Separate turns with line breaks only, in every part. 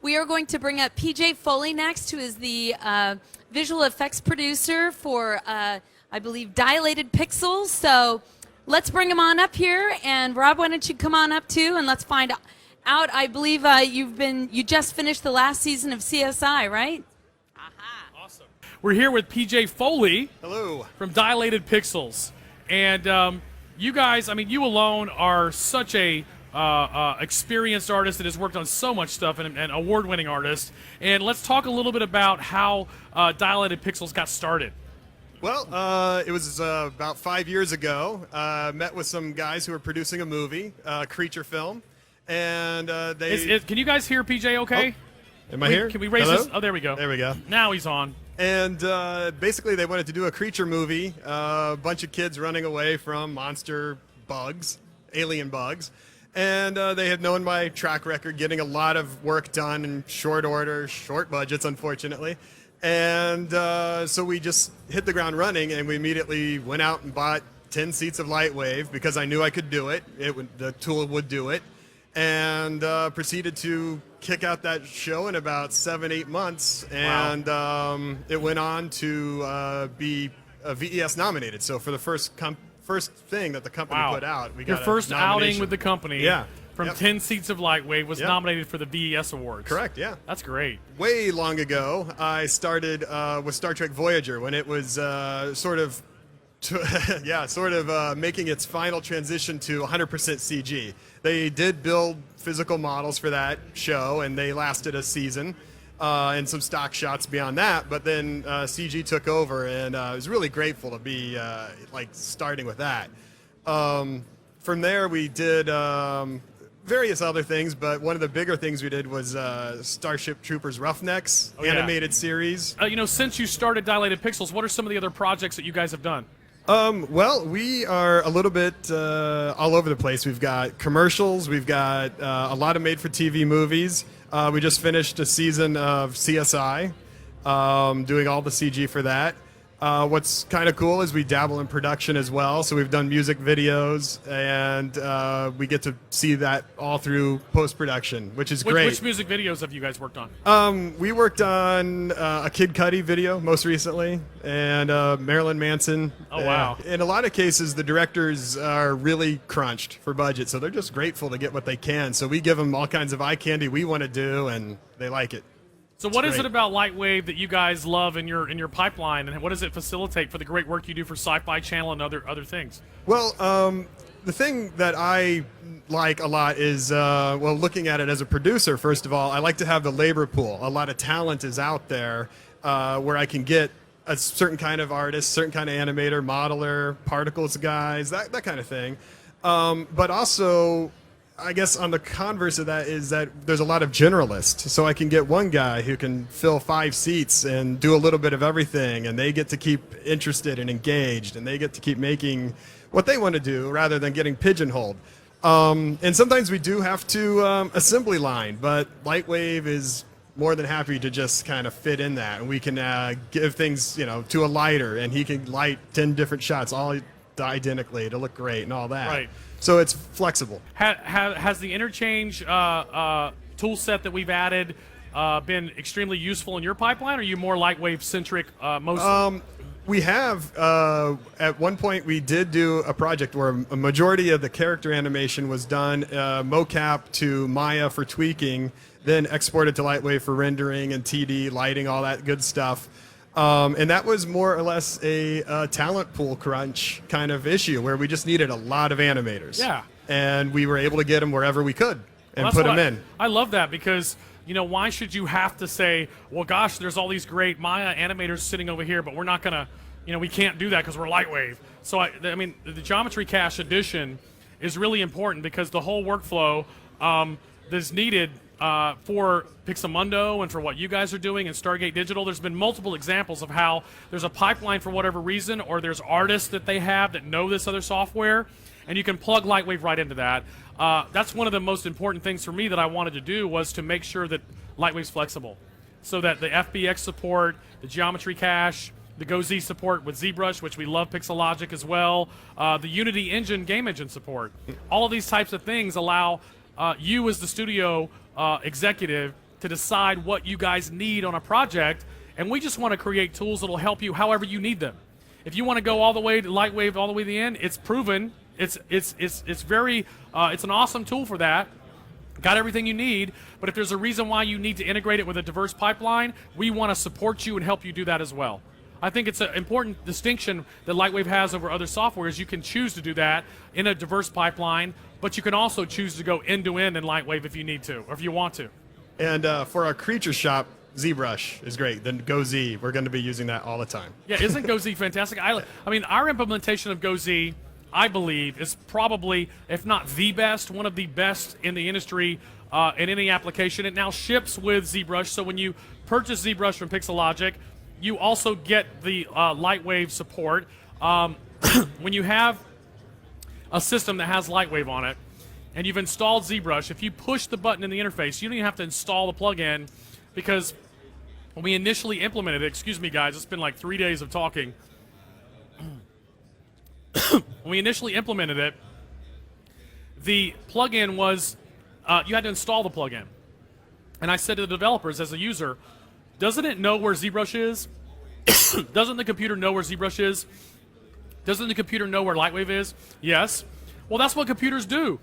We are going to bring up PJ Foley next, who is the visual effects producer for, I believe, Dialated Pixels. So let's bring him on up here. And Rob, why don't you come on up too, and let's find out. I believe you just finished the last season of CSI, right?
Awesome. We're here with PJ Foley.
Hello.
From Dialated Pixels. And you guys, I mean, you alone are such a experienced artist that has worked on so much stuff and an award-winning artist. And let's talk a little bit about how Dialated Pixels got started.
Well, it was about 5 years ago. Met with some guys who were producing a movie, creature film, and they...
Can you guys hear PJ okay?
Oh, am I here?
Can we raise this? Oh, there we go.
There we go.
Now he's on.
And basically they wanted to do a creature movie, a bunch of kids running away from monster bugs, alien bugs. And they had known my track record, getting a lot of work done in short order, short budgets, unfortunately. And so we just hit the ground running, and we immediately went out and bought 10 seats of Lightwave because I knew I could do it. The tool would do it. And proceeded to kick out that show in about 7-8 months. And it went on to be VES nominated. So for the first thing that the company put out, we got
your first outing with the company.
Yeah.
From 10 Seats of Lightwave was nominated for the VES Awards.
Correct, yeah.
That's great.
Way long ago, I started with Star Trek Voyager when it was making its final transition to 100% CG. They did build physical models for that show, and they lasted a season. And some stock shots beyond that, but then CG took over, and I was really grateful to be starting with that. From there, we did various other things, but one of the bigger things we did was Starship Troopers Roughnecks animated series.
Since you started Dilated Pixels, what are some of the other projects that you guys have done?
Well, we are a little bit all over the place. We've got commercials, we've got a lot of made-for-TV movies. We just finished a season of CSI, doing all the CG for that. What's kind of cool is we dabble in production as well, so we've done music videos, and we get to see that all through post-production, which is great.
Which music videos have you guys worked on?
We worked on a Kid Cudi video most recently, and Marilyn Manson.
Oh, wow.
In a lot of cases, the directors are really crunched for budget, so they're just grateful to get what they can. So we give them all kinds of eye candy we want to do, and they like it.
So what is it about Lightwave that you guys love in your pipeline, and what does it facilitate for the great work you do for Sci-Fi Channel and other things?
Well, the thing that I like a lot is, looking at it as a producer, first of all, I like to have the labor pool. A lot of talent is out there where I can get a certain kind of artist, certain kind of animator, modeler, particles guys, that kind of thing. But also, I guess on the converse of that is that there's a lot of generalists. So I can get one guy who can fill 5 seats and do a little bit of everything, and they get to keep interested and engaged, and they get to keep making what they want to do rather than getting pigeonholed. And sometimes we do have to assembly line, but Lightwave is more than happy to just kind of fit in that. And we can give things, to a lighter, and he can light 10 different shots all identically to look great and all that.
Right.
So it's flexible.
Has the interchange tool set that we've added been extremely useful in your pipeline, or are you more Lightwave-centric mostly?
We have. At one point, we did do a project where a majority of the character animation was done mocap to Maya for tweaking, then exported to Lightwave for rendering and TD, lighting, all that good stuff. And that was more or less a talent pool crunch kind of issue where we just needed a lot of animators.
Yeah.
And we were able to get them wherever we could and put them in.
I love that because, why should you have to say, well, gosh, there's all these great Maya animators sitting over here, but we're not going to, we can't do that because we're Lightwave. So, I mean, the Geometry Cache edition is really important because the whole workflow that's needed for Pixamundo and for what you guys are doing in Stargate Digital, there's been multiple examples of how there's a pipeline for whatever reason, or there's artists that they have that know this other software, and you can plug Lightwave right into that. That's one of the most important things for me that I wanted to do was to make sure that Lightwave's flexible, so that the FBX support, the Geometry Cache, the GoZ support with ZBrush, which we love Pixelogic as well, the Unity Engine game engine support. All of these types of things allow you as the studio executive to decide what you guys need on a project, and we just want to create tools that'll help you however you need them. If you want to go all the way to Lightwave, all the way to the end, it's proven. It's very it's an awesome tool for that. Got everything you need, but if there's a reason why you need to integrate it with a diverse pipeline, we want to support you and help you do that as well. I think it's an important distinction that Lightwave has over other software is you can choose to do that in a diverse pipeline, but you can also choose to go end-to-end in Lightwave if you need to, or if you want to.
And for our creature shop, ZBrush is great. Then GoZ, we're going to be using that all the time.
Yeah, isn't GoZ fantastic? I mean, our implementation of GoZ, I believe, is probably, if not the best, one of the best in the industry in any application. It now ships with ZBrush, so when you purchase ZBrush from Pixelogic, you also get the Lightwave support. When you have a system that has Lightwave on it, and you've installed ZBrush, if you push the button in the interface, you don't even have to install the plugin, because when we initially implemented it, excuse me guys, it's been like 3 days of talking. When we initially implemented it, the plugin was, you had to install the plugin. And I said to the developers as a user, doesn't it know where ZBrush is? Doesn't the computer know where ZBrush is? Doesn't the computer know where Lightwave is? Yes. Well, that's what computers do.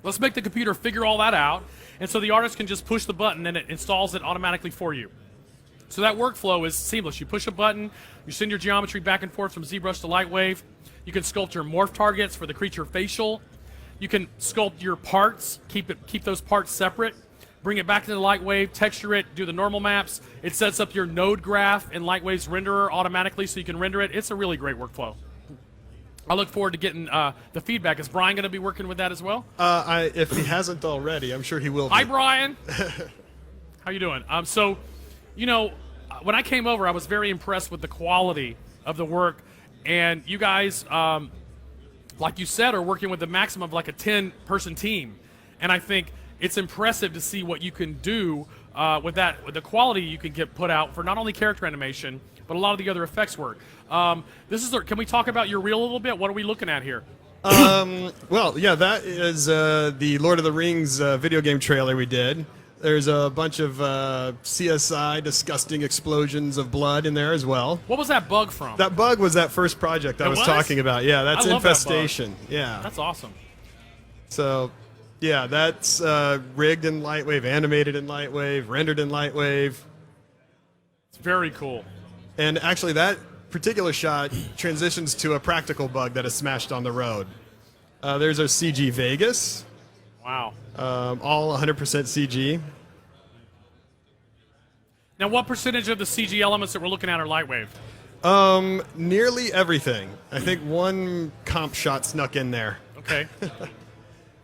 Let's make the computer figure all that out, and so the artist can just push the button and it installs it automatically for you. So that workflow is seamless. You push a button, you send your geometry back and forth from ZBrush to Lightwave. You can sculpt your morph targets for the creature facial. You can sculpt your parts, keep those parts separate, bring it back into the Lightwave, texture it, do the normal maps. It sets up your node graph in Lightwave's renderer automatically so you can render it. It's a really great workflow. I look forward to getting the feedback. Is Brian going to be working with that as well?
If he hasn't already, I'm sure he will be.
Hi, Brian. How you doing? So, you know, when I came over, I was very impressed with the quality of the work. And you guys, like you said, are working with the maximum of like a 10-person team. And I think it's impressive to see what you can do with that, with the quality you can get put out for not only character animation, but a lot of the other effects work. Can we talk about your reel a little bit? What are we looking at here?
Well, yeah, that is the Lord of the Rings video game trailer we did. There's a bunch of CSI disgusting explosions of blood in there as well.
What was that bug from?
That bug was that first project I was talking about. Yeah, that's
I love
Infestation.
That bug.
Yeah.
That's awesome.
So, yeah, that's rigged in Lightwave, animated in Lightwave, rendered in Lightwave.
It's very cool.
And actually, that particular shot transitions to a practical bug that is smashed on the road. There's our CG Vegas.
Wow.
All 100% CG.
Now, what percentage of the CG elements that we're looking at are Lightwave?
Nearly everything. I think one comp shot snuck in there.
Okay.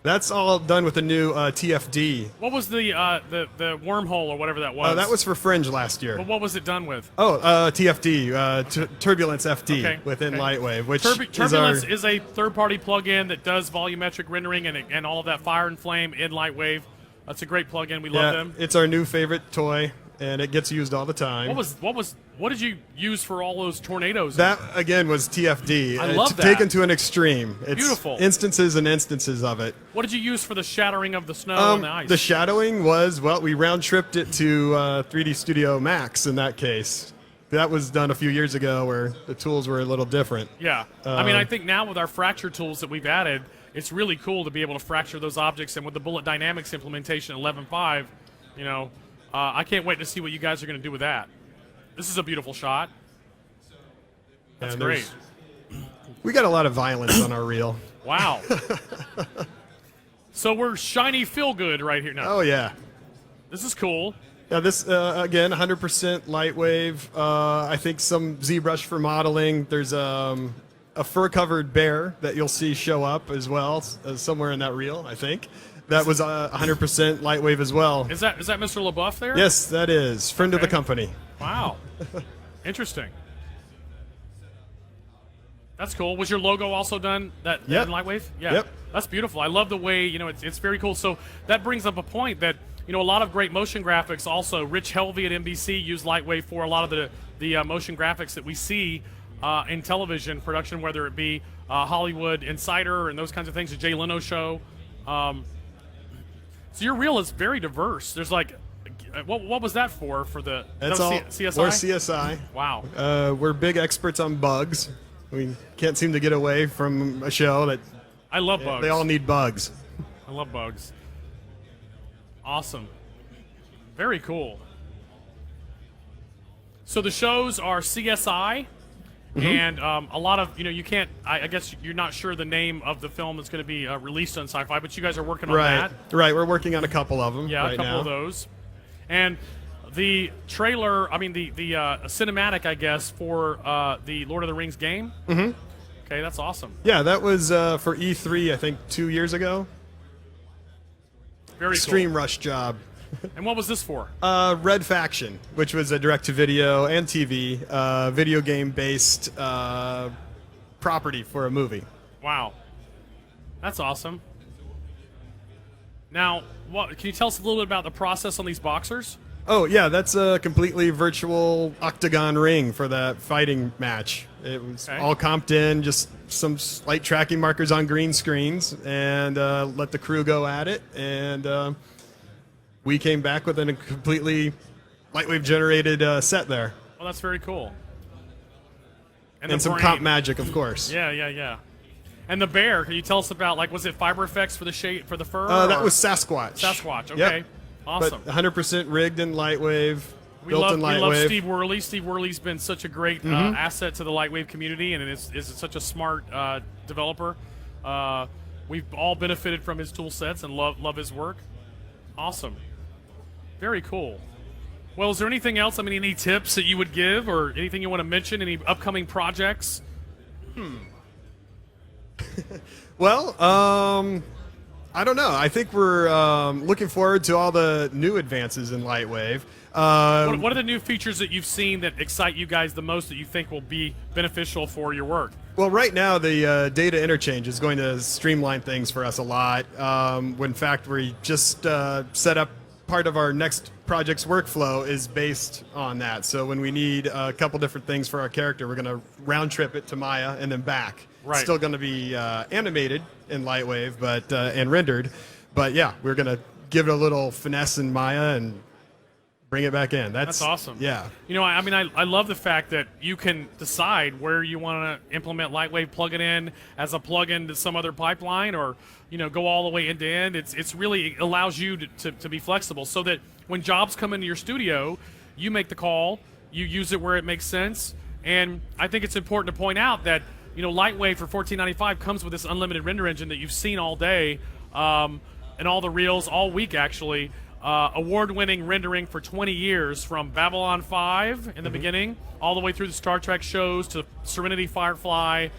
That's all done with the new TFD.
What was the wormhole or whatever that was?
That was for Fringe last year.
But what was it done with?
TFD, Turbulence FD within Lightwave, which
Turbulence is a third-party plugin that does volumetric rendering and all of that fire and flame in Lightwave. That's a great plugin. We love them.
It's our new favorite toy, and it gets used all the time.
What did you use for all those tornadoes?
That again was TFD.
I love that.
Taken to an extreme. It's
beautiful.
Instances and instances of it.
What did you use for the shattering of the snow and the ice?
The shadowing was, well, we round-tripped it to 3D Studio Max in that case. That was done a few years ago where the tools were a little different.
Yeah. I mean, I think now with our fracture tools that we've added, it's really cool to be able to fracture those objects. And with the Bullet Dynamics implementation 11.5, you know, I can't wait to see what you guys are going to do with that. This is a beautiful shot. That's great.
We got a lot of violence on our reel.
Wow. So we're shiny feel good right here now.
Oh, yeah.
This is cool.
Yeah, this, again, 100% Lightwave. I think some ZBrush for modeling. There's a fur-covered bear that you'll see show up as well, somewhere in that reel, I think. That was 100% Lightwave as well.
Is that Mr. LaBeouf there?
Yes, that is. Friend of the company.
Wow. Interesting. That's cool. Was your logo also done in Lightwave? Yeah.
Yep.
That's beautiful. I love the way, you know, it's very cool. So that brings up a point that, you know, a lot of great motion graphics also, Rich Helvey at NBC used Lightwave for a lot of the motion graphics that we see in television production, whether it be Hollywood Insider and those kinds of things, the Jay Leno show. So your reel is very diverse. There's like what was that for the
That's
no,
all.
CSI?
We're CSI.
Wow.
We're big experts on bugs. We can't seem to get away from a show that
I love bugs.
they all need bugs.
I love bugs. Awesome. Very cool. So the shows are CSI, and a lot of, you can't, I guess you're not sure the name of the film that's going to be released on Sci-Fi, but you guys are working on that.
Right, we're working on a couple of them
Yeah,
right
a couple
now.
of those. And the trailer, the cinematic, I guess, for the Lord of the Rings game. Mm-hmm. Okay, that's awesome.
Yeah, that was for E3, I think, 2 years ago.
Very
Extreme
cool.
rush job.
And what was this for?
Red Faction, which was a direct-to-video and TV video game-based property for a movie.
Wow. That's awesome. Now, can you tell us a little bit about the process on these boxers?
Oh, yeah, that's a completely virtual octagon ring for that fighting match. It was
Okay.
all comped in, just some slight tracking markers on green screens, and let the crew go at it. And we came back with a completely Lightwave generated set there.
Well, that's very cool.
And
the
some
brain.
comp magic, of course.
Yeah. And the bear, can you tell us about, was it fiber effects for the shape, for the fur?
That
or-
was Sasquatch.
Sasquatch, okay.
Yep.
Awesome.
But 100% rigged in Lightwave,
We
built
love
in Lightwave.
Steve Worley. Steve Worley's been such a great asset to the Lightwave community, and is such a smart developer. We've all benefited from his tool sets and love his work. Awesome. Very cool. Well, is there anything else? Any tips that you would give, or anything you want to mention? Any upcoming projects?
Well, I don't know. I think we're looking forward to all the new advances in Lightwave.
What are the new features that you've seen that excite you guys the most that you think will be beneficial for your work?
Well, right now the data interchange is going to streamline things for us a lot. When in fact we just set up part of our next project's workflow is based on that. So when we need a couple different things for our character, we're going to round trip it to Maya and then back.
Right.
It's still going to be animated in Lightwave, but and rendered. But yeah, we're going to give it a little finesse in Maya and bring it back in.
That's awesome.
Yeah.
I love the fact that you can decide where you want to implement Lightwave, plug it in as a plug-in to some other pipeline, or go all the way end to end. It's really allows you to be flexible, so that when jobs come into your studio, you make the call, you use it where it makes sense. And I think it's important to point out that Lightwave for $14.95 comes with this unlimited render engine that you've seen all day, and all the reels all week actually. Award-winning rendering for 20 years, from Babylon 5 in the beginning all the way through the Star Trek shows to Serenity, Firefly,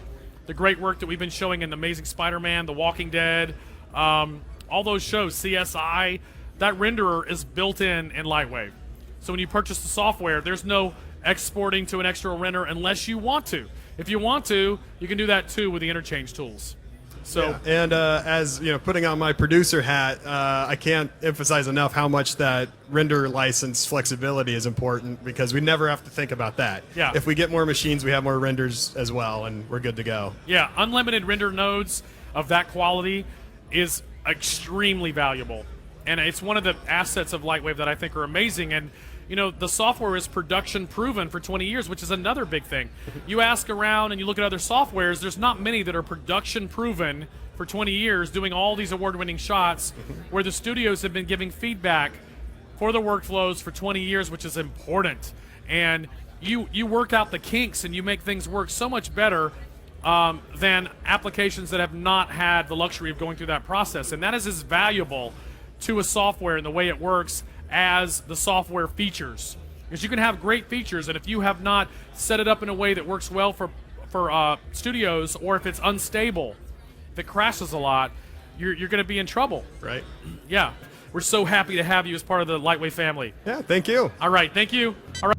the great work that we've been showing in Amazing Spider-Man, The Walking Dead, all those shows, CSI. That renderer is built in Lightwave. So when you purchase the software, there's no exporting to an external render unless you want to. If you want to, you can do that too with the interchange tools. So,
yeah. And as putting on my producer hat, I can't emphasize enough how much that render license flexibility is important, because we never have to think about that.
Yeah.
If we get more machines, we have more renders as well, and we're good to go.
yeah, unlimited render nodes of that quality is extremely valuable. And it's one of the assets of Lightwave that I think are amazing. And the software is production proven for 20 years, which is another big thing. You ask around and you look at other softwares, there's not many that are production proven for 20 years doing all these award-winning shots, where the studios have been giving feedback for the workflows for 20 years, which is important. And you work out the kinks and you make things work so much better than applications that have not had the luxury of going through that process. And that is as valuable to a software and the way it works as the software features, because you can have great features, and if you have not set it up in a way that works well for studios, or if it's unstable, if it crashes a lot, you're going to be in trouble.
Right.
Yeah, we're so happy to have you as part of the Lightwave family.
Yeah. Thank you.
All right, thank you. All right.